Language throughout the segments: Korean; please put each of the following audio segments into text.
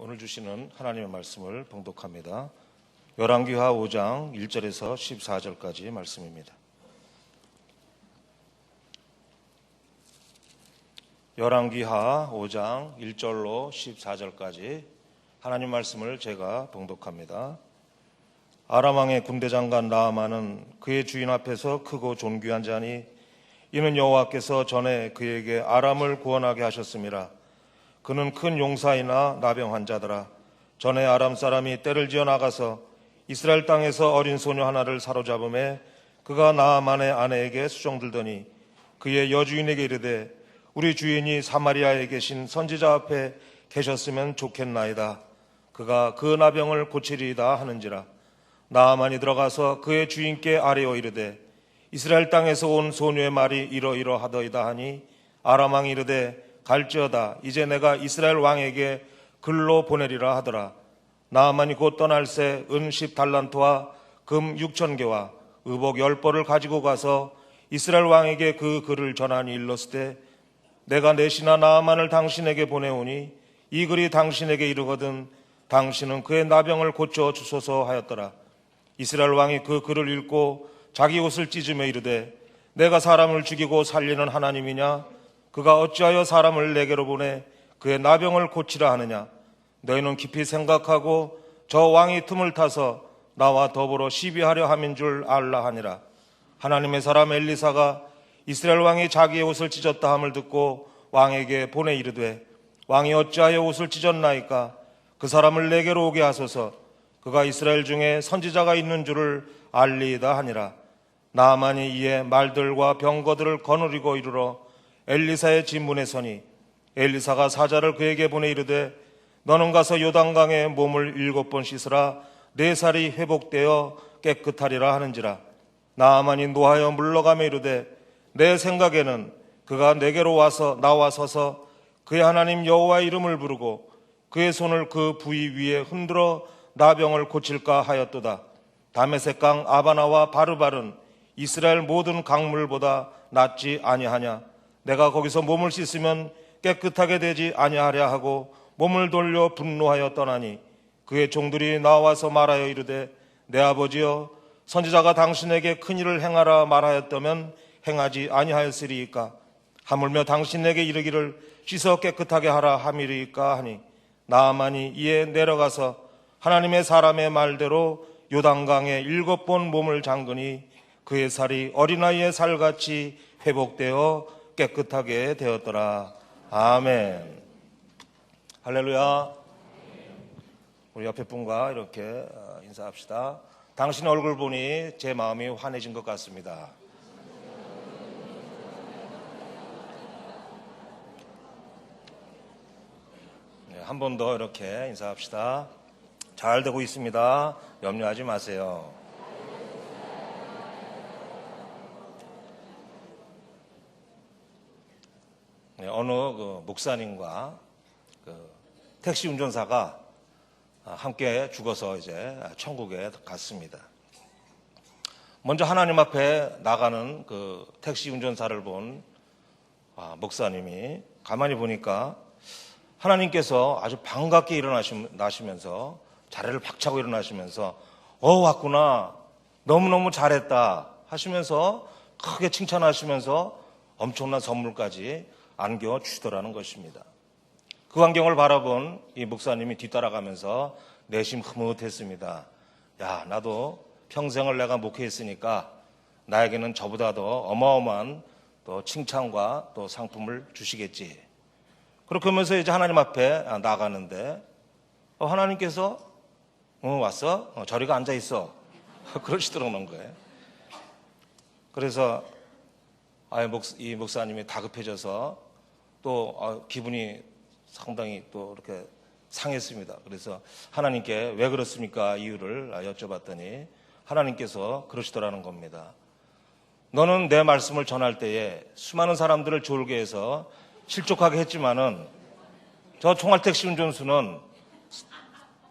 오늘 주시는 하나님의 말씀을 봉독합니다. 열왕기하 5장 1절에서 14절까지 말씀입니다. 열왕기하 5장 1절로 14절까지 하나님 말씀을 제가 봉독합니다. 아람 왕의 군대 장관 나아만은 그의 주인 앞에서 크고 존귀한 자니 이는 여호와께서 전에 그에게 아람을 구원하게 하셨음이라. 그는 큰 용사이나 나병 환자더라. 전에 아람 사람이 떼를 지어 나가서 이스라엘 땅에서 어린 소녀 하나를 사로잡음에 그가 나아만의 아내에게 수종들더니 그의 여주인에게 이르되 우리 주인이 사마리아에 계신 선지자 앞에 계셨으면 좋겠나이다. 그가 그 나병을 고치리이다 하는지라. 나아만이 들어가서 그의 주인께 아뢰어 이르되 이스라엘 땅에서 온 소녀의 말이 이러이러하더이다 하니 아람 왕이 이르되 갈지어다. 이제 내가 이스라엘 왕에게 글로 보내리라 하더라. 나아만이 곧 떠날새 은 10달란트와 금 6,000개와 의복 10벌을 가지고 가서 이스라엘 왕에게 그 글을 전하니 일렀으되 내가 내시나 나아만을 당신에게 보내오니 이 글이 당신에게 이르거든 당신은 그의 나병을 고쳐 주소서 하였더라. 이스라엘 왕이 그 글을 읽고 자기 옷을 찢으며 이르되 내가 사람을 죽이고 살리는 하나님이냐? 그가 어찌하여 사람을 내게로 보내 그의 나병을 고치라 하느냐? 너희는 깊이 생각하고 저 왕이 틈을 타서 나와 더불어 시비하려 함인 줄 알라 하니라. 하나님의 사람 엘리사가 이스라엘 왕이 자기의 옷을 찢었다 함을 듣고 왕에게 보내 이르되 왕이 어찌하여 옷을 찢었나이까? 그 사람을 내게로 오게 하소서. 그가 이스라엘 중에 선지자가 있는 줄을 알리이다 하니라. 나아만이 이에 말들과 병거들을 거느리고 이르러 엘리사의 진문에 서니 엘리사가 사자를 그에게 보내 이르되 너는 가서 요단강에 몸을 7번 씻으라. 네 살이 회복되어 깨끗하리라 하는지라. 나아만이 노하여 물러가며 이르되 내 생각에는 그가 내게로 와서 나와 서서 그의 하나님 여호와의 이름을 부르고 그의 손을 그 부위 위에 흔들어 나병을 고칠까 하였도다. 다메섹강 아바나와 바르발은 이스라엘 모든 강물보다 낫지 아니하냐? 내가 거기서 몸을 씻으면 깨끗하게 되지 아니하랴 하고 몸을 돌려 분노하여 떠나니 그의 종들이 나와서 말하여 이르되 내 아버지여 선지자가 당신에게 큰 일을 행하라 말하였다면 행하지 아니하였으리이까? 하물며 당신에게 이르기를 씻어 깨끗하게 하라 함이리이까 하니 나아만이 이에 내려가서 하나님의 사람의 말대로 요단강에 7번 몸을 잠그니 그의 살이 어린아이의 살같이 회복되어 깨끗하게 되었더라. 아멘. 할렐루야. 우리 옆에 분과 이렇게 인사합시다. 당신 얼굴 보니 제 마음이 환해진 것 같습니다. 네, 한 번 더 이렇게 인사합시다. 잘 되고 있습니다. 염려하지 마세요. 네, 어느 목사님과 택시 운전사가 함께 죽어서 이제 천국에 갔습니다. 먼저 하나님 앞에 나가는 그 택시 운전사를 본 목사님이 가만히 보니까 하나님께서 아주 반갑게 일어나시면서 자리를 박차고 일어나시면서 왔구나, 너무너무 잘했다 하시면서 크게 칭찬하시면서 엄청난 선물까지 안겨주시더라는 것입니다. 그 광경을 바라본 이 목사님이 뒤따라가면서 내심 흐뭇했습니다. 야, 나도 평생을 내가 목회했으니까 나에게는 저보다 더 어마어마한 또 칭찬과 또 상품을 주시겠지. 그렇게 하면서 이제 하나님 앞에 나가는데 하나님께서 왔어? 저리가 앉아있어. 그러시더라는 거예요. 그래서 이 목사님이 다급해져서 또 기분이 상당히 또 이렇게 상했습니다. 그래서 하나님께 왜 그렇습니까? 이유를 여쭤봤더니 하나님께서 그러시더라는 겁니다. 너는 내 말씀을 전할 때에 수많은 사람들을 졸게 해서 실족하게 했지만은 저 총알택시 운전수는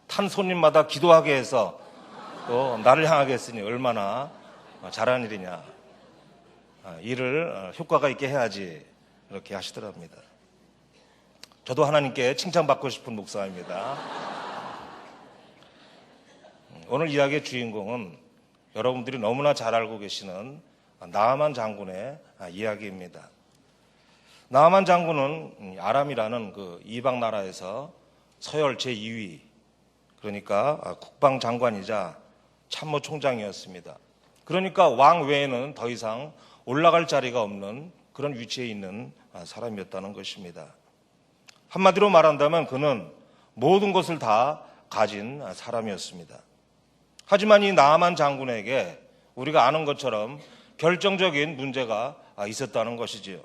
탄 손님마다 기도하게 해서 또 나를 향하게 했으니 얼마나 잘한 일이냐. 일을 효과가 있게 해야지 이렇게 하시더랍니다. 저도 하나님께 칭찬받고 싶은 목사입니다. 오늘 이야기의 주인공은 여러분들이 너무나 잘 알고 계시는 나아만 장군의 이야기입니다. 나아만 장군은 아람이라는 그 이방 나라에서 서열 제2위, 그러니까 국방장관이자 참모총장이었습니다. 그러니까 왕 외에는 더 이상 올라갈 자리가 없는 그런 위치에 있는 사람이었다는 것입니다. 한마디로 말한다면 그는 모든 것을 다 가진 사람이었습니다. 하지만 이 나아만 장군에게 우리가 아는 것처럼 결정적인 문제가 있었다는 것이지요.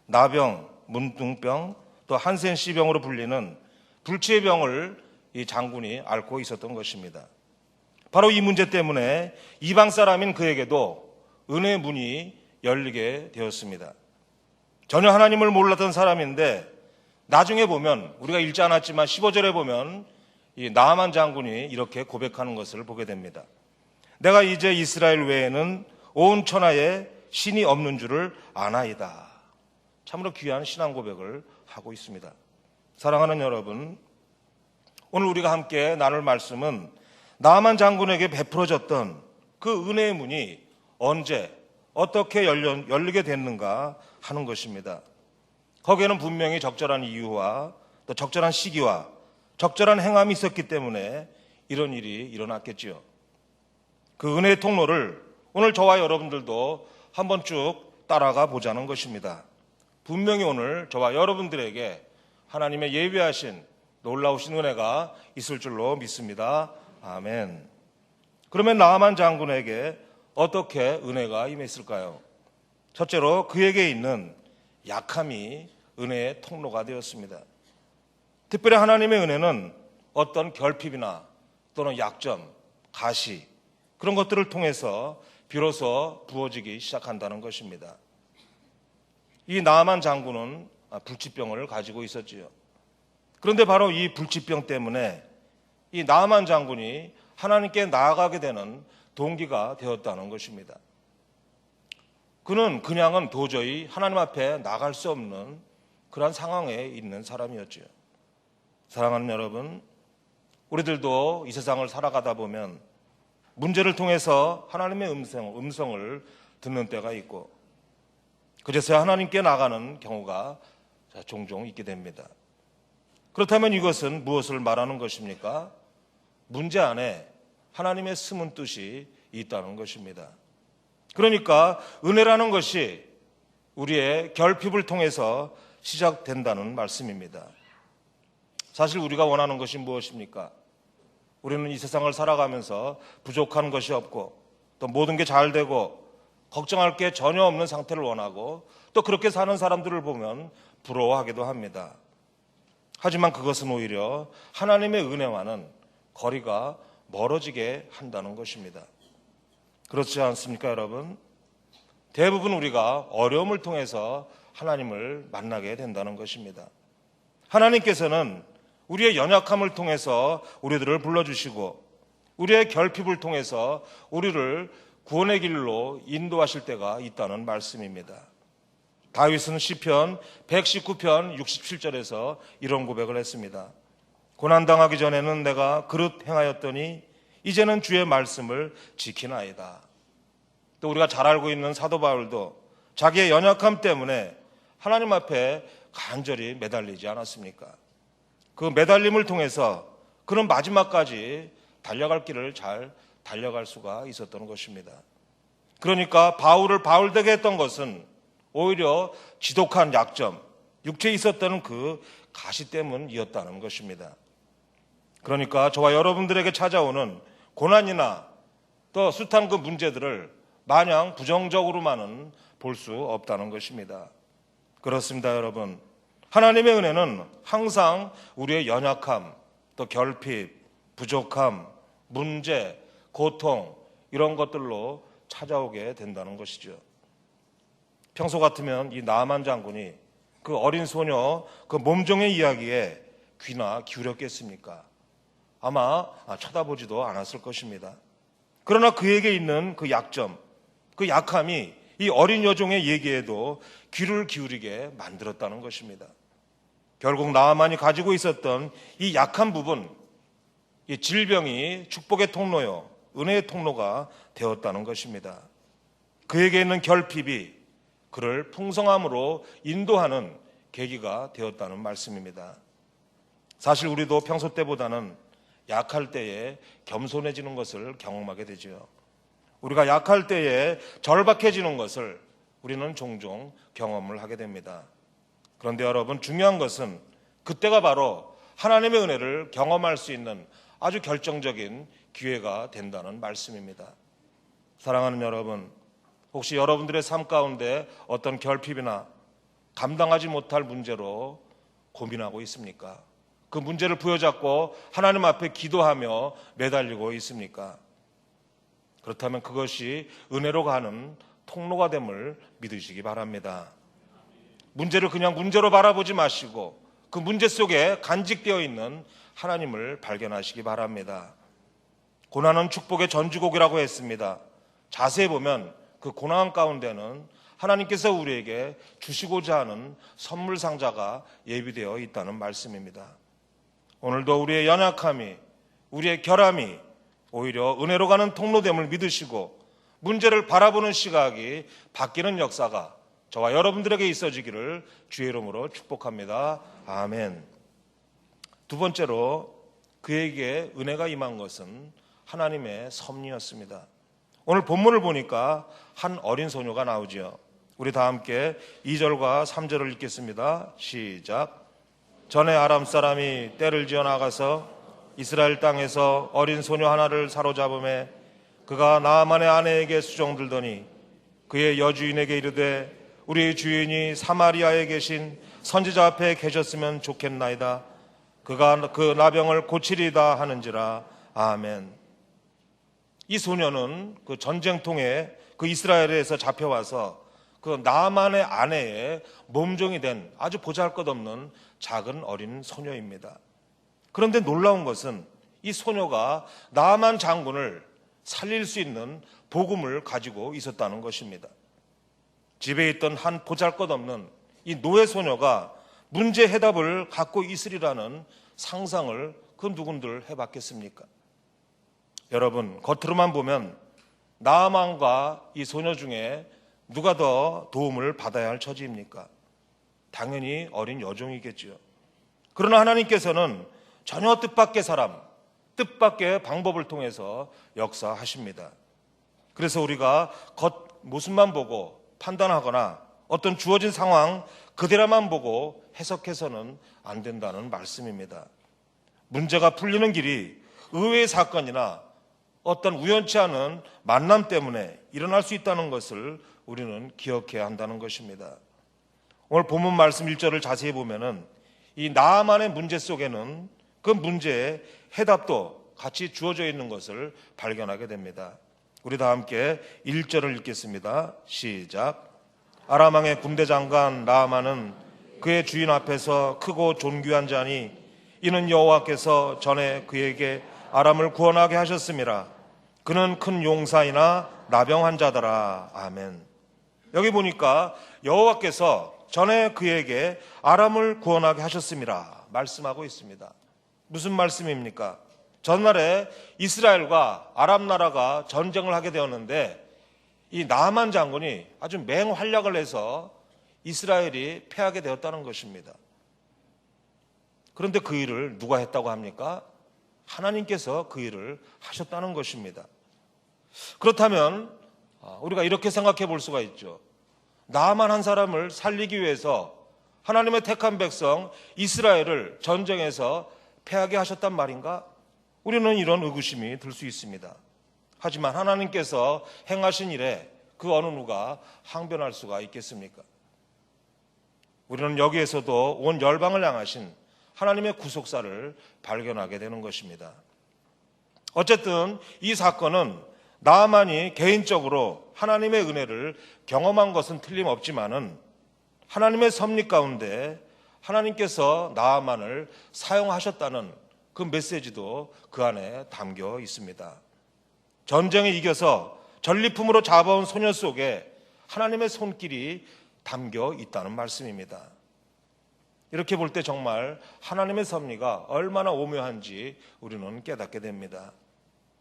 나병, 문둥병, 또 한센시병으로 불리는 불치의 병을 이 장군이 앓고 있었던 것입니다. 바로 이 문제 때문에 이방 사람인 그에게도 은혜의 문이 열리게 되었습니다. 전혀 하나님을 몰랐던 사람인데 나중에 보면, 우리가 읽지 않았지만 15절에 보면 이 나아만 장군이 이렇게 고백하는 것을 보게 됩니다. 내가 이제 이스라엘 외에는 온 천하에 신이 없는 줄을 아나이다. 참으로 귀한 신앙 고백을 하고 있습니다. 사랑하는 여러분, 오늘 우리가 함께 나눌 말씀은 나아만 장군에게 베풀어졌던 그 은혜의 문이 언제 어떻게 열리게 됐는가 하는 것입니다. 거기에는 분명히 적절한 이유와 또 적절한 시기와 적절한 행함이 있었기 때문에 이런 일이 일어났겠지요. 그 은혜의 통로를 오늘 저와 여러분들도 한번 쭉 따라가 보자는 것입니다. 분명히 오늘 저와 여러분들에게 하나님의 예비하신 놀라우신 은혜가 있을 줄로 믿습니다. 아멘. 그러면 나아만 장군에게 어떻게 은혜가 임했을까요? 첫째로 그에게 있는 약함이 은혜의 통로가 되었습니다. 특별히 하나님의 은혜는 어떤 결핍이나 또는 약점, 가시, 그런 것들을 통해서 비로소 부어지기 시작한다는 것입니다. 이 나아만 장군은 불치병을 가지고 있었지요. 그런데 바로 이 불치병 때문에 이 나아만 장군이 하나님께 나아가게 되는 동기가 되었다는 것입니다. 그는 그냥은 도저히 하나님 앞에 나갈 수 없는 그런 상황에 있는 사람이었지요. 사랑하는 여러분, 우리들도 이 세상을 살아가다 보면 문제를 통해서 하나님의 음성을 듣는 때가 있고 그제서야 하나님께 나가는 경우가 종종 있게 됩니다. 그렇다면 이것은 무엇을 말하는 것입니까? 문제 안에 하나님의 숨은 뜻이 있다는 것입니다. 그러니까 은혜라는 것이 우리의 결핍을 통해서 시작된다는 말씀입니다. 사실 우리가 원하는 것이 무엇입니까? 우리는 이 세상을 살아가면서 부족한 것이 없고 또 모든 게 잘 되고 걱정할 게 전혀 없는 상태를 원하고 또 그렇게 사는 사람들을 보면 부러워하기도 합니다. 하지만 그것은 오히려 하나님의 은혜와는 거리가 멀어지게 한다는 것입니다. 그렇지 않습니까, 여러분? 대부분 우리가 어려움을 통해서 하나님을 만나게 된다는 것입니다. 하나님께서는 우리의 연약함을 통해서 우리들을 불러주시고 우리의 결핍을 통해서 우리를 구원의 길로 인도하실 때가 있다는 말씀입니다. 다윗은 시편 119편 67절에서 이런 고백을 했습니다. 고난당하기 전에는 내가 그릇 행하였더니 이제는 주의 말씀을 지키나이다. 또 우리가 잘 알고 있는 사도 바울도 자기의 연약함 때문에 하나님 앞에 간절히 매달리지 않았습니까? 그 매달림을 통해서 그는 마지막까지 달려갈 길을 잘 달려갈 수가 있었던 것입니다. 그러니까 바울을 바울되게 했던 것은 오히려 지독한 약점, 육체에 있었던 그 가시 때문이었다는 것입니다. 그러니까 저와 여러분들에게 찾아오는 고난이나 또 숱한 그 문제들을 마냥 부정적으로만은 볼 수 없다는 것입니다. 그렇습니다, 여러분. 하나님의 은혜는 항상 우리의 연약함, 또 결핍, 부족함, 문제, 고통 이런 것들로 찾아오게 된다는 것이죠. 평소 같으면 이 나아만 장군이 그 어린 소녀 그 몸종의 이야기에 귀나 기울였겠습니까? 아마 쳐다보지도 않았을 것입니다. 그러나 그에게 있는 그 약점, 그 약함이 이 어린 여종의 얘기에도 귀를 기울이게 만들었다는 것입니다. 결국 나아만이 가지고 있었던 이 약한 부분, 이 질병이 축복의 통로요, 은혜의 통로가 되었다는 것입니다. 그에게 있는 결핍이 그를 풍성함으로 인도하는 계기가 되었다는 말씀입니다. 사실 우리도 평소 때보다는 약할 때에 겸손해지는 것을 경험하게 되죠. 우리가 약할 때에 절박해지는 것을 우리는 종종 경험을 하게 됩니다. 그런데 여러분, 중요한 것은 그때가 바로 하나님의 은혜를 경험할 수 있는 아주 결정적인 기회가 된다는 말씀입니다. 사랑하는 여러분, 혹시 여러분들의 삶 가운데 어떤 결핍이나 감당하지 못할 문제로 고민하고 있습니까? 그 문제를 부여잡고 하나님 앞에 기도하며 매달리고 있습니까? 그렇다면 그것이 은혜로 가는 통로가 됨을 믿으시기 바랍니다. 문제를 그냥 문제로 바라보지 마시고 그 문제 속에 간직되어 있는 하나님을 발견하시기 바랍니다. 고난은 축복의 전주곡이라고 했습니다. 자세히 보면 그 고난 가운데는 하나님께서 우리에게 주시고자 하는 선물 상자가 예비되어 있다는 말씀입니다. 오늘도 우리의 연약함이, 우리의 결함이 오히려 은혜로 가는 통로됨을 믿으시고 문제를 바라보는 시각이 바뀌는 역사가 저와 여러분들에게 있어지기를 주의 이름으로 축복합니다. 아멘. 두 번째로 그에게 은혜가 임한 것은 하나님의 섭리였습니다. 오늘 본문을 보니까 한 어린 소녀가 나오지요. 우리 다 함께 2절과 3절을 읽겠습니다. 시작. 전에 아람 사람이 떼를 지어 나가서 이스라엘 땅에서 어린 소녀 하나를 사로잡음에 그가 나아만의 아내에게 수종들더니 그의 여주인에게 이르되 우리 주인이 사마리아에 계신 선지자 앞에 계셨으면 좋겠나이다. 그가 그 나병을 고치리다 하는지라. 아멘. 이 소녀는 그 전쟁통에 그 이스라엘에서 잡혀와서 그 나아만의 아내의 몸종이 된 아주 보잘것없는 작은 어린 소녀입니다. 그런데 놀라운 것은 이 소녀가 나아만 장군을 살릴 수 있는 복음을 가지고 있었다는 것입니다. 집에 있던 한 보잘것없는 이 노예 소녀가 문제 해답을 갖고 있으리라는 상상을 그 누군들 해봤겠습니까? 여러분, 겉으로만 보면 나아만과 이 소녀 중에 누가 더 도움을 받아야 할 처지입니까? 당연히 어린 여종이겠지요. 그러나 하나님께서는 전혀 뜻밖의 사람, 뜻밖의 방법을 통해서 역사하십니다. 그래서 우리가 겉모습만 보고 판단하거나 어떤 주어진 상황 그대로만 보고 해석해서는 안 된다는 말씀입니다. 문제가 풀리는 길이 의외의 사건이나 어떤 우연치 않은 만남 때문에 일어날 수 있다는 것을 우리는 기억해야 한다는 것입니다. 오늘 본문 말씀 1절을 자세히 보면은 이 나아만의 문제 속에는 그 문제의 해답도 같이 주어져 있는 것을 발견하게 됩니다. 우리 다 함께 1절을 읽겠습니다. 시작. 아람 왕의 군대 장관 나아만은 그의 주인 앞에서 크고 존귀한 자니 이는 여호와께서 전에 그에게 아람을 구원하게 하셨음이라. 그는 큰 용사이나 나병 환자더라. 아멘. 여기 보니까 여호와께서 전에 그에게 아람을 구원하게 하셨음이라 말씀하고 있습니다. 무슨 말씀입니까? 전날에 이스라엘과 아람 나라가 전쟁을 하게 되었는데 이 나아만 장군이 아주 맹활약을 해서 이스라엘이 패하게 되었다는 것입니다. 그런데 그 일을 누가 했다고 합니까? 하나님께서 그 일을 하셨다는 것입니다. 그렇다면 우리가 이렇게 생각해 볼 수가 있죠. 나아만 한 사람을 살리기 위해서 하나님의 택한 백성 이스라엘을 전쟁에서 패하게 하셨단 말인가? 우리는 이런 의구심이 들 수 있습니다. 하지만 하나님께서 행하신 일에 그 어느 누가 항변할 수가 있겠습니까? 우리는 여기에서도 온 열방을 향하신 하나님의 구속사를 발견하게 되는 것입니다. 어쨌든 이 사건은 나아만이 개인적으로 하나님의 은혜를 경험한 것은 틀림없지만은 하나님의 섭리 가운데 하나님께서 나아만을 사용하셨다는 그 메시지도 그 안에 담겨 있습니다. 전쟁에 이겨서 전리품으로 잡아온 소녀 속에 하나님의 손길이 담겨 있다는 말씀입니다. 이렇게 볼 때 정말 하나님의 섭리가 얼마나 오묘한지 우리는 깨닫게 됩니다.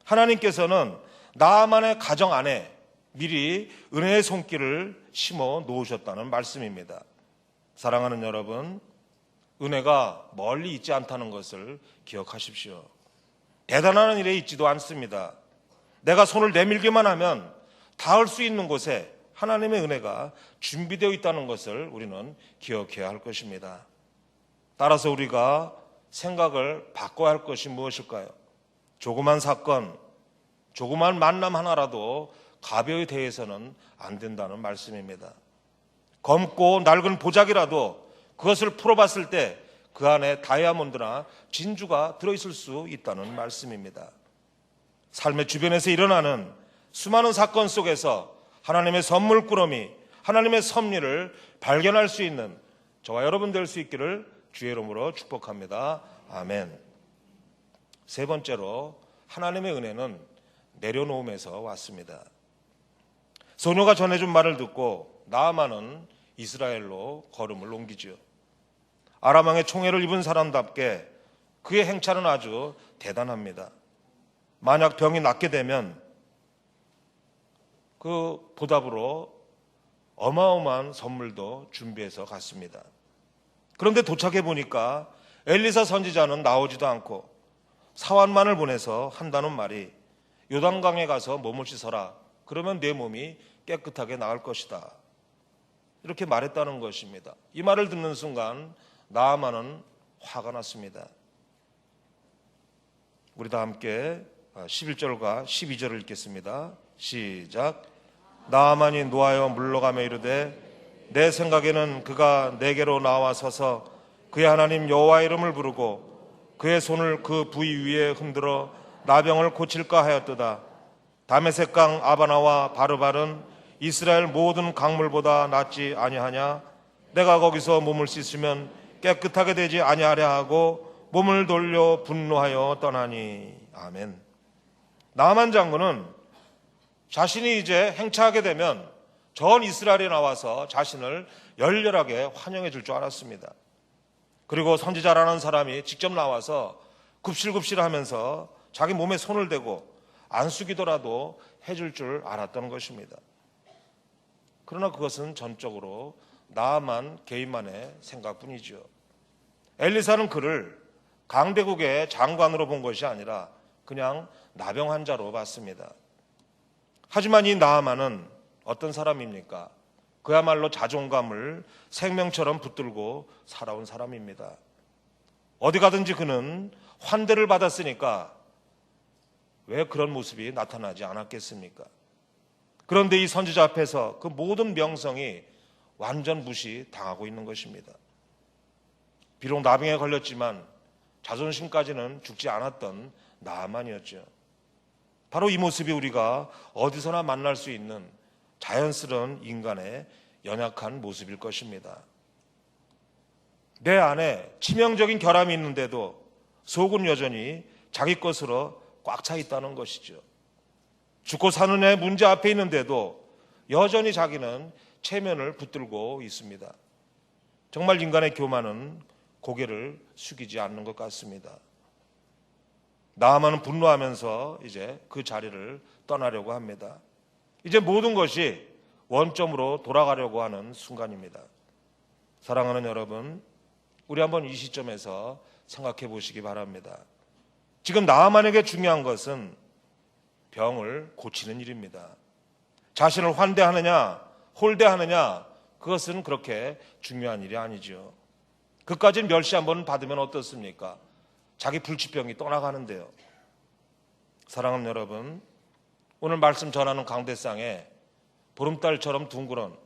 하나님께서는 나만의 가정 안에 미리 은혜의 손길을 심어 놓으셨다는 말씀입니다. 사랑하는 여러분, 은혜가 멀리 있지 않다는 것을 기억하십시오. 대단한 일에 있지도 않습니다. 내가 손을 내밀기만 하면 닿을 수 있는 곳에 하나님의 은혜가 준비되어 있다는 것을 우리는 기억해야 할 것입니다. 따라서 우리가 생각을 바꿔야 할 것이 무엇일까요? 조그만 사건, 조그만 만남 하나라도 가벼이 대해서는 안 된다는 말씀입니다. 검고 낡은 보자기라도 그것을 풀어봤을 때 그 안에 다이아몬드나 진주가 들어있을 수 있다는 말씀입니다. 삶의 주변에서 일어나는 수많은 사건 속에서 하나님의 선물꾸러미, 하나님의 섭리를 발견할 수 있는 저와 여러분 될 수 있기를 주의 이름으로 축복합니다. 아멘. 세 번째로 하나님의 은혜는 내려놓음에서 왔습니다. 소녀가 전해준 말을 듣고 나아만은 이스라엘로 걸음을 옮기지요. 아람 왕의 총애를 입은 사람답게 그의 행차는 아주 대단합니다. 만약 병이 낫게 되면 그 보답으로 어마어마한 선물도 준비해서 갔습니다. 그런데 도착해 보니까 엘리사 선지자는 나오지도 않고 사환만을 보내서 한다는 말이 요단강에 가서 몸을 씻어라. 그러면 내 몸이 깨끗하게 나을 것이다. 이렇게 말했다는 것입니다. 이 말을 듣는 순간 나아만은 화가 났습니다. 우리 다 함께 11절과 12절을 읽겠습니다. 시작. 나아만이 노하여 물러가며 이르되 내 생각에는 그가 내게로 나와 서서 그의 하나님 여호와의 이름을 부르고 그의 손을 그 부위 위에 흔들어 나병을 고칠까 하였도다. 다메섹강 아바나와 바르발은 이스라엘 모든 강물보다 낫지 아니하냐? 내가 거기서 몸을 씻으면 깨끗하게 되지 아니하려 하고 몸을 돌려 분노하여 떠나니. 아멘. 나아만 장군은 자신이 이제 행차하게 되면 전 이스라엘에 나와서 자신을 열렬하게 환영해 줄 줄 알았습니다. 그리고 선지자라는 사람이 직접 나와서 굽실굽실하면서 자기 몸에 손을 대고 안수기도라도 해줄 줄 알았던 것입니다. 그러나 그것은 전적으로 나아만 개인만의 생각뿐이죠. 엘리사는 그를 강대국의 장관으로 본 것이 아니라 그냥 나병 환자로 봤습니다. 하지만 이 나아만은 어떤 사람입니까? 그야말로 자존감을 생명처럼 붙들고 살아온 사람입니다. 어디 가든지 그는 환대를 받았으니까 왜 그런 모습이 나타나지 않았겠습니까? 그런데 이 선지자 앞에서 그 모든 명성이 완전 무시당하고 있는 것입니다. 비록 나병에 걸렸지만 자존심까지는 죽지 않았던 나아만이었죠. 바로 이 모습이 우리가 어디서나 만날 수 있는 자연스러운 인간의 연약한 모습일 것입니다. 내 안에 치명적인 결함이 있는데도 속은 여전히 자기 것으로 꽉 차 있다는 것이죠. 죽고 사는 애 문제 앞에 있는데도 여전히 자기는 체면을 붙들고 있습니다. 정말 인간의 교만은 고개를 숙이지 않는 것 같습니다. 나아만은 분노하면서 이제 그 자리를 떠나려고 합니다. 이제 모든 것이 원점으로 돌아가려고 하는 순간입니다. 사랑하는 여러분, 우리 한번 이 시점에서 생각해 보시기 바랍니다. 지금 나아만에게 중요한 것은 병을 고치는 일입니다. 자신을 환대하느냐 홀대하느냐, 그것은 그렇게 중요한 일이 아니죠. 그까지는 멸시 한번 받으면 어떻습니까? 자기 불치병이 떠나가는데요. 사랑하는 여러분, 오늘 말씀 전하는 강대상에 보름달처럼 둥그런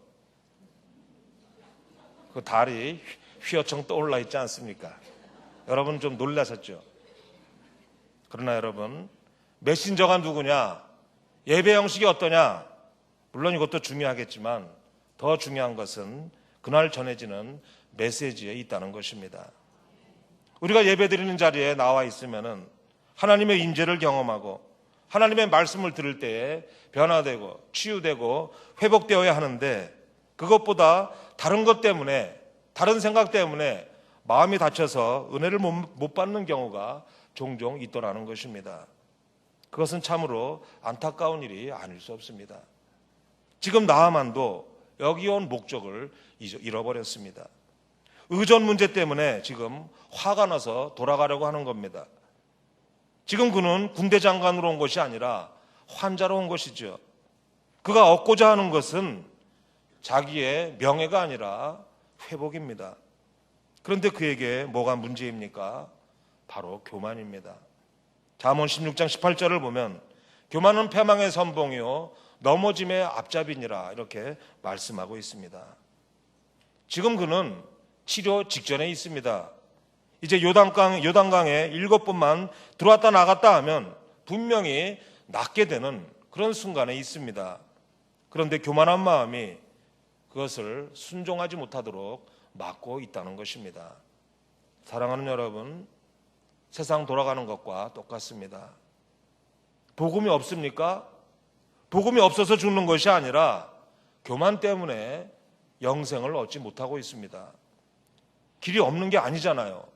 그 달이 휘어청 떠올라 있지 않습니까? 여러분 좀 놀라셨죠? 그러나 여러분, 메신저가 누구냐, 예배 형식이 어떠냐, 물론 이것도 중요하겠지만 더 중요한 것은 그날 전해지는 메시지에 있다는 것입니다. 우리가 예배드리는 자리에 나와 있으면은 하나님의 인재를 경험하고 하나님의 말씀을 들을 때에 변화되고 치유되고 회복되어야 하는데, 그것보다 다른 것 때문에, 다른 생각 때문에 마음이 다쳐서 은혜를 못 받는 경우가 종종 있더라는 것입니다. 그것은 참으로 안타까운 일이 아닐 수 없습니다. 지금 나아만도 여기 온 목적을 잃어버렸습니다. 의존 문제 때문에 지금 화가 나서 돌아가려고 하는 겁니다. 지금 그는 군대 장관으로 온 것이 아니라 환자로 온 것이죠. 그가 얻고자 하는 것은 자기의 명예가 아니라 회복입니다. 그런데 그에게 뭐가 문제입니까? 바로 교만입니다. 잠언 16장 18절을 보면 교만은 패망의 선봉이요 넘어짐의 앞잡이니라 이렇게 말씀하고 있습니다. 지금 그는 치료 직전에 있습니다. 이제 요단강에 7번만 들어왔다 나갔다 하면 분명히 낫게 되는 그런 순간에 있습니다. 그런데 교만한 마음이 그것을 순종하지 못하도록 막고 있다는 것입니다. 사랑하는 여러분, 세상 돌아가는 것과 똑같습니다. 복음이 없습니까? 복음이 없어서 죽는 것이 아니라 교만 때문에 영생을 얻지 못하고 있습니다. 길이 없는 게 아니잖아요.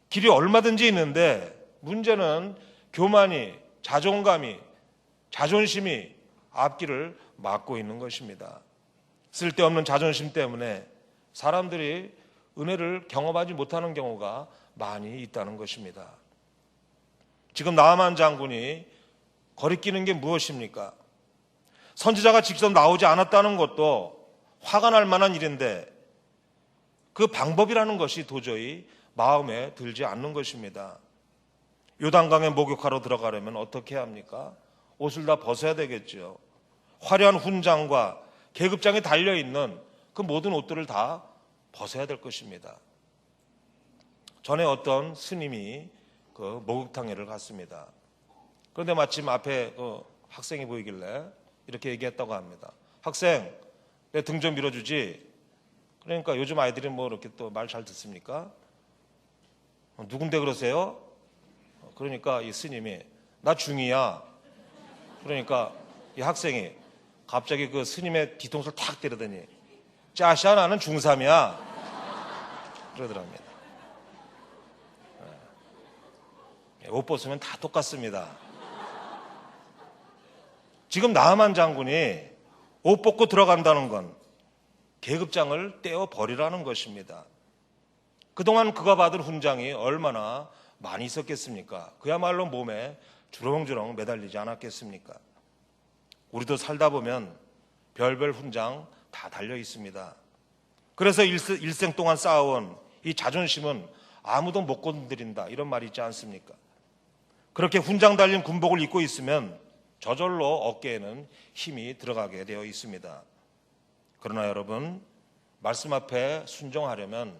길이 얼마든지 있는데 문제는 교만이, 자존감이, 자존심이 앞길을 막고 있는 것입니다. 쓸데없는 자존심 때문에 사람들이 은혜를 경험하지 못하는 경우가 많이 있다는 것입니다. 지금 나아만 장군이 거리끼는 게 무엇입니까? 선지자가 직접 나오지 않았다는 것도 화가 날 만한 일인데 그 방법이라는 것이 도저히 마음에 들지 않는 것입니다. 요단강에 목욕하러 들어가려면 어떻게 해야 합니까? 옷을 다 벗어야 되겠죠. 화려한 훈장과 계급장에 달려있는 그 모든 옷들을 다 벗어야 될 것입니다. 전에 어떤 스님이 그 목욕탕에를 갔습니다. 그런데 마침 앞에 그 학생이 보이길래 이렇게 얘기했다고 합니다. 학생, 내 등 좀 밀어주지. 그러니까 요즘 아이들이 뭐 이렇게 또 말 잘 듣습니까? 누군데 그러세요? 그러니까 이 스님이 나 중이야. 그러니까 이 학생이 갑자기 그 스님의 뒤통수를 탁 때리더니 짜샤 나는 중3이야. 그러더랍니다. 옷 벗으면 다 똑같습니다. 지금 나아만 장군이 옷 벗고 들어간다는 건 계급장을 떼어 버리라는 것입니다. 그동안 그가 받은 훈장이 얼마나 많이 있었겠습니까? 그야말로 몸에 주렁주렁 매달리지 않았겠습니까? 우리도 살다 보면 별별 훈장 다 달려 있습니다. 그래서 일생 동안 쌓아온 이 자존심은 아무도 못 건드린다 이런 말이 있지 않습니까? 그렇게 훈장 달린 군복을 입고 있으면 저절로 어깨에는 힘이 들어가게 되어 있습니다. 그러나 여러분, 말씀 앞에 순종하려면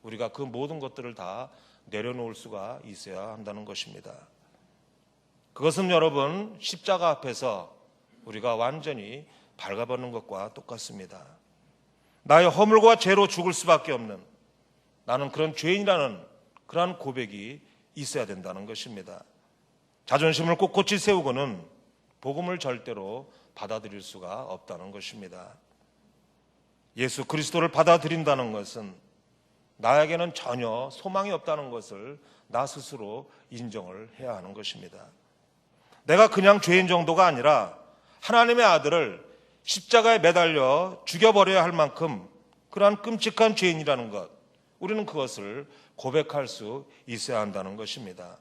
우리가 그 모든 것들을 다 내려놓을 수가 있어야 한다는 것입니다. 그것은 여러분, 십자가 앞에서 우리가 완전히 발가벗는 것과 똑같습니다. 나의 허물과 죄로 죽을 수밖에 없는, 나는 그런 죄인이라는 그러한 고백이 있어야 된다는 것입니다. 자존심을 꼿꼿이 세우고는 복음을 절대로 받아들일 수가 없다는 것입니다. 예수 그리스도를 받아들인다는 것은 나에게는 전혀 소망이 없다는 것을 나 스스로 인정을 해야 하는 것입니다. 내가 그냥 죄인 정도가 아니라 하나님의 아들을 십자가에 매달려 죽여버려야 할 만큼 그러한 끔찍한 죄인이라는 것, 우리는 그것을 고백할 수 있어야 한다는 것입니다.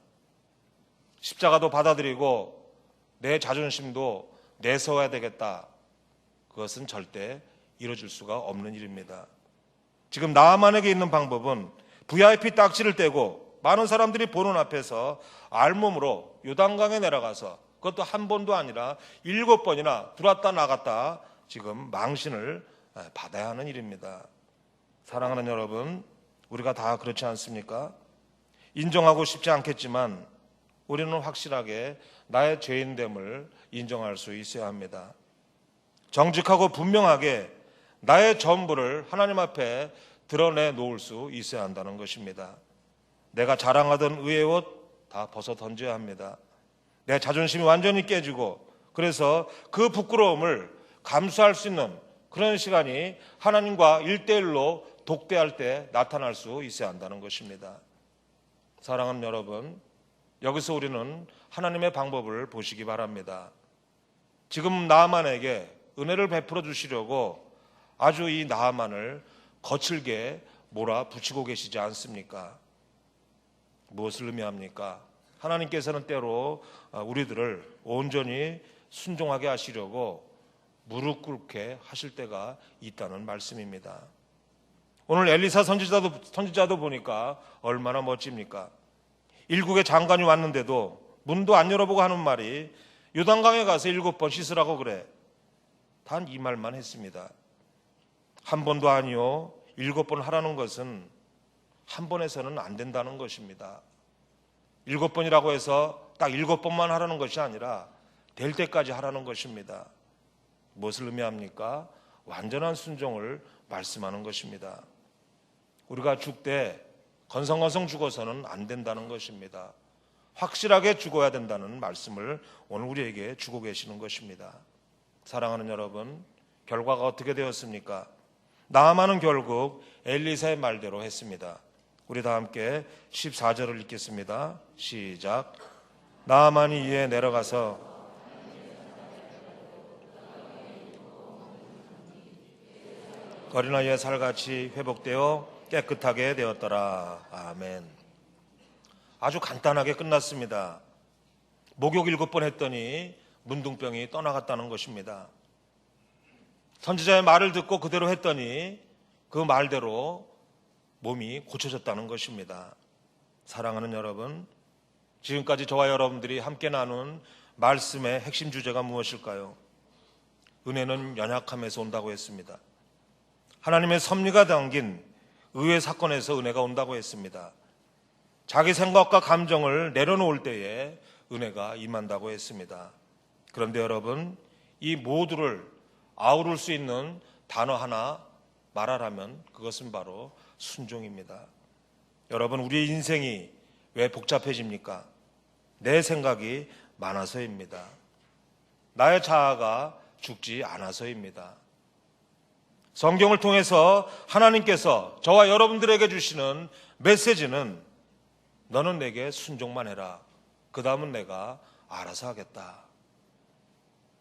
십자가도 받아들이고 내 자존심도 내세워야 되겠다. 그것은 절대 이루어질 수가 없는 일입니다. 지금 나만에게 있는 방법은 VIP 딱지를 떼고 많은 사람들이 보는 앞에서 알몸으로 요단강에 내려가서 그것도 한 번도 아니라 7번이나 들어왔다 나갔다 지금 망신을 받아야 하는 일입니다. 사랑하는 여러분, 우리가 다 그렇지 않습니까? 인정하고 싶지 않겠지만 우리는 확실하게 나의 죄인됨을 인정할 수 있어야 합니다. 정직하고 분명하게 나의 전부를 하나님 앞에 드러내 놓을 수 있어야 한다는 것입니다. 내가 자랑하던 의의 옷 다 벗어 던져야 합니다. 내 자존심이 완전히 깨지고 그래서 그 부끄러움을 감수할 수 있는 그런 시간이 하나님과 1대1로 독대할 때 나타날 수 있어야 한다는 것입니다. 사랑하는 여러분, 여기서 우리는 하나님의 방법을 보시기 바랍니다. 지금 나아만에게 은혜를 베풀어 주시려고 아주 이 나아만을 거칠게 몰아붙이고 계시지 않습니까? 무엇을 의미합니까? 하나님께서는 때로 우리들을 온전히 순종하게 하시려고 무릎 꿇게 하실 때가 있다는 말씀입니다. 오늘 엘리사 선지자도 보니까 얼마나 멋집니까? 일국의 장관이 왔는데도 문도 안 열어보고 하는 말이 요단강에 가서 7번 씻으라고 그래. 단 이 말만 했습니다. 한 번도 아니요 7번 하라는 것은 한 번에서는 안 된다는 것입니다. 7번이라고 해서 딱 7번만 하라는 것이 아니라 될 때까지 하라는 것입니다. 무엇을 의미합니까? 완전한 순종을 말씀하는 것입니다. 우리가 죽되 건성건성 죽어서는 안 된다는 것입니다. 확실하게 죽어야 된다는 말씀을 오늘 우리에게 주고 계시는 것입니다. 사랑하는 여러분, 결과가 어떻게 되었습니까? 나아만은 결국 엘리사의 말대로 했습니다. 우리 다 함께 14절을 읽겠습니다. 시작. 나아만이 이에 내려가서 어린아이의 살같이 회복되어 깨끗하게 되었더라. 아멘. 아주 간단하게 끝났습니다. 목욕 7번 했더니 문둥병이 떠나갔다는 것입니다. 선지자의 말을 듣고 그대로 했더니 그 말대로 몸이 고쳐졌다는 것입니다. 사랑하는 여러분, 지금까지 저와 여러분들이 함께 나눈 말씀의 핵심 주제가 무엇일까요? 은혜는 연약함에서 온다고 했습니다. 하나님의 섭리가 담긴 의외의 사건에서 은혜가 온다고 했습니다. 자기 생각과 감정을 내려놓을 때에 은혜가 임한다고 했습니다. 그런데 여러분, 이 모두를 아우를 수 있는 단어 하나 말하라면 그것은 바로 순종입니다. 여러분, 우리의 인생이 왜 복잡해집니까? 내 생각이 많아서입니다. 나의 자아가 죽지 않아서입니다. 성경을 통해서 하나님께서 저와 여러분들에게 주시는 메시지는 너는 내게 순종만 해라. 그 다음은 내가 알아서 하겠다.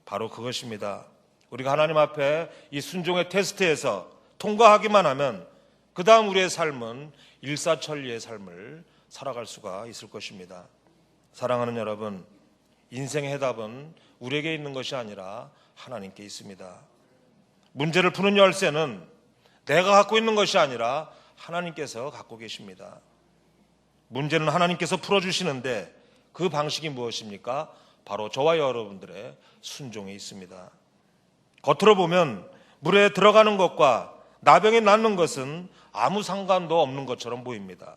바로 그것입니다. 우리가 하나님 앞에 이 순종의 테스트에서 통과하기만 하면 그 다음 우리의 삶은 일사천리의 삶을 살아갈 수가 있을 것입니다. 사랑하는 여러분, 인생의 해답은 우리에게 있는 것이 아니라 하나님께 있습니다. 문제를 푸는 열쇠는 내가 갖고 있는 것이 아니라 하나님께서 갖고 계십니다. 문제는 하나님께서 풀어주시는데 그 방식이 무엇입니까? 바로 저와 여러분들의 순종이 있습니다. 겉으로 보면 물에 들어가는 것과 나병이 낫는 것은 아무 상관도 없는 것처럼 보입니다.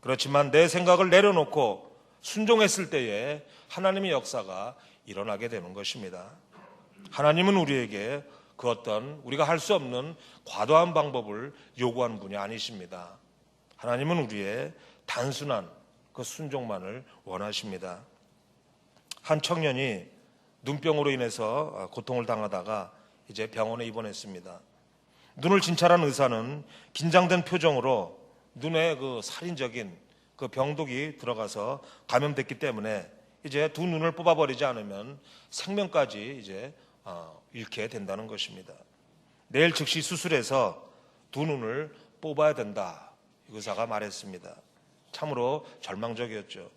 그렇지만 내 생각을 내려놓고 순종했을 때에 하나님의 역사가 일어나게 되는 것입니다. 하나님은 우리에게 그 어떤 우리가 할 수 없는 과도한 방법을 요구하는 분이 아니십니다. 하나님은 우리의 단순한 그 순종만을 원하십니다. 한 청년이 눈병으로 인해서 고통을 당하다가 이제 병원에 입원했습니다. 눈을 진찰한 의사는 긴장된 표정으로 눈에 그 살인적인 그 병독이 들어가서 감염됐기 때문에 이제 두 눈을 뽑아버리지 않으면 생명까지 이제 잃게 된다는 것입니다. 내일 즉시 수술해서 두 눈을 뽑아야 된다. 의사가 말했습니다. 참으로 절망적이었죠.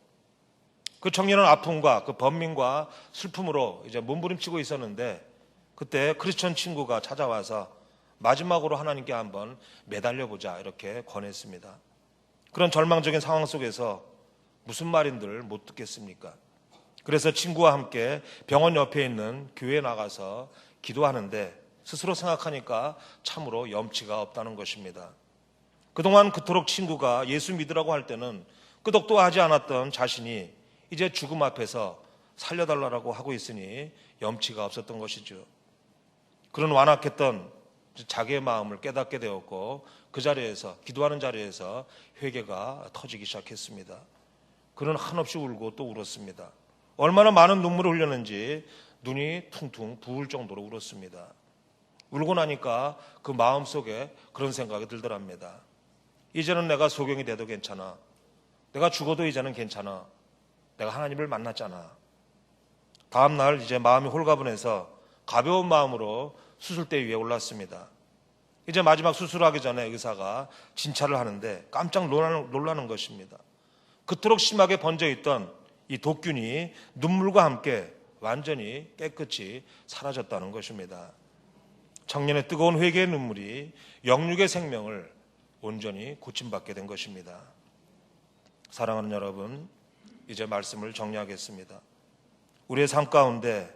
그 청년은 아픔과 그 번민과 슬픔으로 이제 몸부림치고 있었는데 그때 크리스천 친구가 찾아와서 마지막으로 하나님께 한번 매달려보자 이렇게 권했습니다. 그런 절망적인 상황 속에서 무슨 말인들 못 듣겠습니까? 그래서 친구와 함께 병원 옆에 있는 교회에 나가서 기도하는데 스스로 생각하니까 참으로 염치가 없다는 것입니다. 그동안 그토록 친구가 예수 믿으라고 할 때는 끄덕도 하지 않았던 자신이 이제 죽음 앞에서 살려달라고 하고 있으니 염치가 없었던 것이죠. 그런 완악했던 자기의 마음을 깨닫게 되었고 그 자리에서 기도하는 자리에서 회개가 터지기 시작했습니다. 그는 한없이 울고 또 울었습니다. 얼마나 많은 눈물을 흘렸는지 눈이 퉁퉁 부을 정도로 울었습니다. 울고 나니까 그 마음속에 그런 생각이 들더랍니다. 이제는 내가 소경이 돼도 괜찮아. 내가 죽어도 이제는 괜찮아. 내가 하나님을 만났잖아. 다음 날 이제 마음이 홀가분해서 가벼운 마음으로 수술대 위에 올랐습니다. 이제 마지막 수술하기 전에 의사가 진찰을 하는데 깜짝 놀라는 것입니다. 그토록 심하게 번져있던 이 독균이 눈물과 함께 완전히 깨끗이 사라졌다는 것입니다. 청년의 뜨거운 회개의 눈물이 영육의 생명을 온전히 고침받게 된 것입니다. 사랑하는 여러분, 이제 말씀을 정리하겠습니다. 우리의 삶 가운데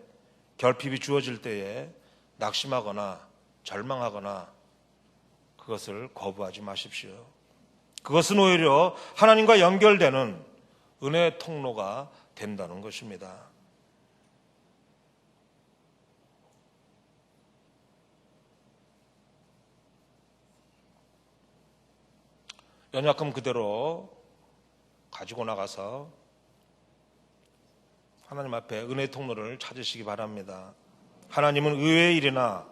결핍이 주어질 때에 낙심하거나 절망하거나 그것을 거부하지 마십시오. 그것은 오히려 하나님과 연결되는 은혜의 통로가 된다는 것입니다. 연약금 그대로 가지고 나가서 하나님 앞에 은혜의 통로를 찾으시기 바랍니다. 하나님은 의외의 일이나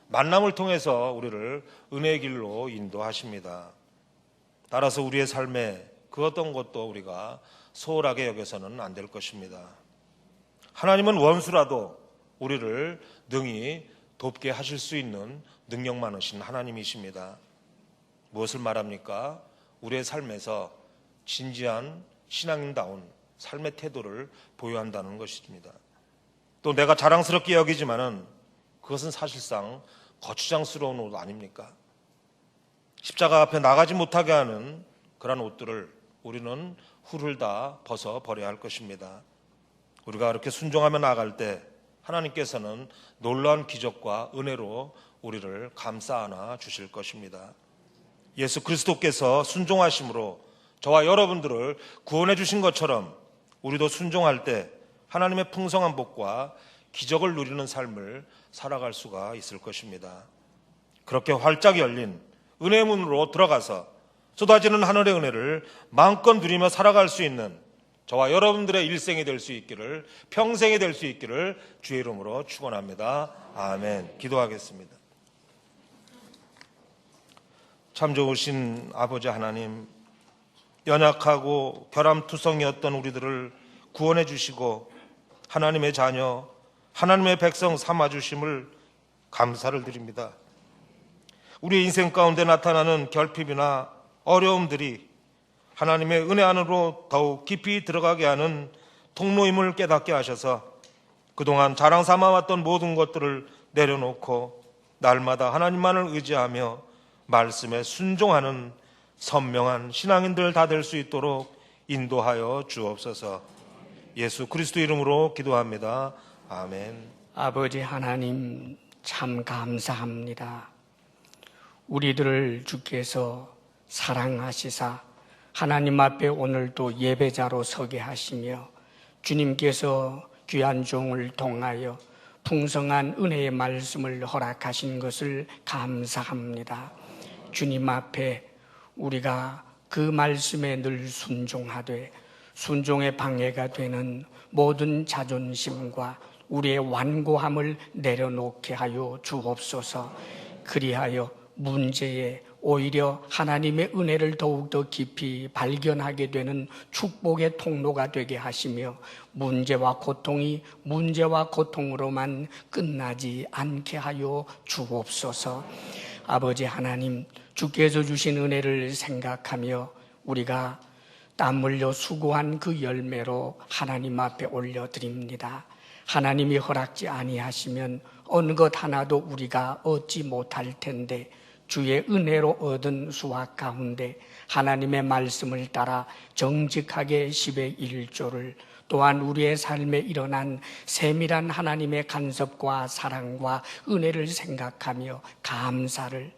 만남을 통해서 우리를 은혜의 길로 인도하십니다. 따라서 우리의 삶에 그 어떤 것도 우리가 소홀하게 여겨서는 안 될 것입니다. 하나님은 원수라도 우리를 능히 돕게 하실 수 있는 능력 많으신 하나님이십니다. 무엇을 말합니까? 우리의 삶에서 진지한 신앙인다운 삶의 태도를 보여한다는 것입니다. 또 내가 자랑스럽게 여기지만은 그것은 사실상 거추장스러운 옷 아닙니까? 십자가 앞에 나가지 못하게 하는 그런 옷들을 우리는 훌훌 다 벗어 버려야 할 것입니다. 우리가 그렇게 순종하며 나아갈 때 하나님께서는 놀라운 기적과 은혜로 우리를 감싸 안아 주실 것입니다. 예수 그리스도께서 순종하심으로 저와 여러분들을 구원해 주신 것처럼 우리도 순종할 때 하나님의 풍성한 복과 기적을 누리는 삶을 살아갈 수가 있을 것입니다. 그렇게 활짝 열린 은혜의 문으로 들어가서 쏟아지는 하늘의 은혜를 마음껏 누리며 살아갈 수 있는 저와 여러분들의 일생이 될 수 있기를, 평생이 될 수 있기를 주의 이름으로 축원합니다. 아멘. 기도하겠습니다. 참 좋으신 아버지 하나님, 연약하고 결함투성이었던 우리들을 구원해 주시고 하나님의 자녀, 하나님의 백성 삼아주심을 감사를 드립니다. 우리의 인생 가운데 나타나는 결핍이나 어려움들이 하나님의 은혜 안으로 더욱 깊이 들어가게 하는 통로임을 깨닫게 하셔서 그동안 자랑 삼아왔던 모든 것들을 내려놓고 날마다 하나님만을 의지하며 말씀에 순종하는 선명한 신앙인들 다 될 수 있도록 인도하여 주옵소서. 예수 그리스도 이름으로 기도합니다. 아멘. 아버지 하나님 참 감사합니다. 우리들을 주께서 사랑하시사 하나님 앞에 오늘도 예배자로 서게 하시며 주님께서 귀한 종을 통하여 풍성한 은혜의 말씀을 허락하신 것을 감사합니다. 주님 앞에 우리가 그 말씀에 늘 순종하되 순종의 방해가 되는 모든 자존심과 우리의 완고함을 내려놓게 하여 주옵소서. 그리하여 문제에 오히려 하나님의 은혜를 더욱더 깊이 발견하게 되는 축복의 통로가 되게 하시며 문제와 고통이 문제와 고통으로만 끝나지 않게 하여 주옵소서. 아버지 하나님, 주께서 주신 은혜를 생각하며 우리가 땀 흘려 수고한 그 열매로 하나님 앞에 올려드립니다. 하나님이 허락지 아니하시면 어느 것 하나도 우리가 얻지 못할 텐데 주의 은혜로 얻은 수확 가운데 하나님의 말씀을 따라 정직하게 10의 1조를 또한 우리의 삶에 일어난 세밀한 하나님의 간섭과 사랑과 은혜를 생각하며 감사를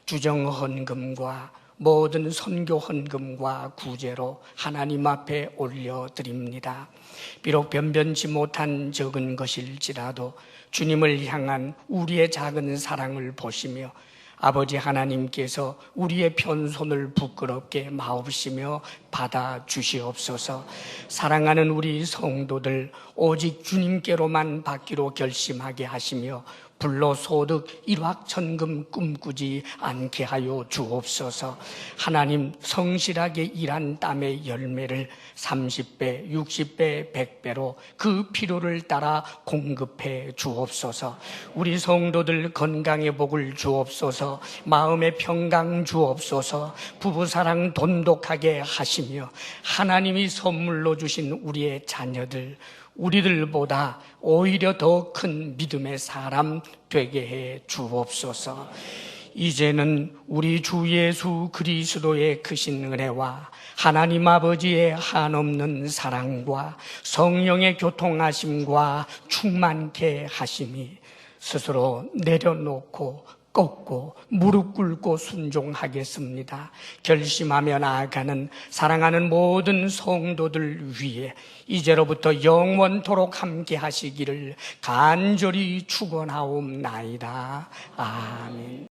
주정 헌금과 모든 선교 헌금과 구제로 하나님 앞에 올려드립니다. 비록 변변치 못한 적은 것일지라도 주님을 향한 우리의 작은 사랑을 보시며 아버지 하나님께서 우리의 편손을 부끄럽게 마옵시며 받아주시옵소서. 사랑하는 우리 성도들 오직 주님께로만 받기로 결심하게 하시며 불로소득 일확천금 꿈꾸지 않게 하여 주옵소서. 하나님, 성실하게 일한 땀의 열매를 30배, 60배, 100배로 그 필요를 따라 공급해 주옵소서. 우리 성도들 건강의 복을 주옵소서. 마음의 평강 주옵소서. 부부사랑 돈독하게 하시며 하나님이 선물로 주신 우리의 자녀들, 우리들보다 오히려 더 큰 믿음의 사람 되게 해 주옵소서. 이제는 우리 주 예수 그리스도의 크신 은혜와 하나님 아버지의 한없는 사랑과 성령의 교통하심과 충만케 하심이 스스로 내려놓고 꺾고 무릎 꿇고 순종하겠습니다. 결심하며 나아가는 사랑하는 모든 성도들 위해 이제로부터 영원토록 함께 하시기를 간절히 축원하옵나이다. 아멘.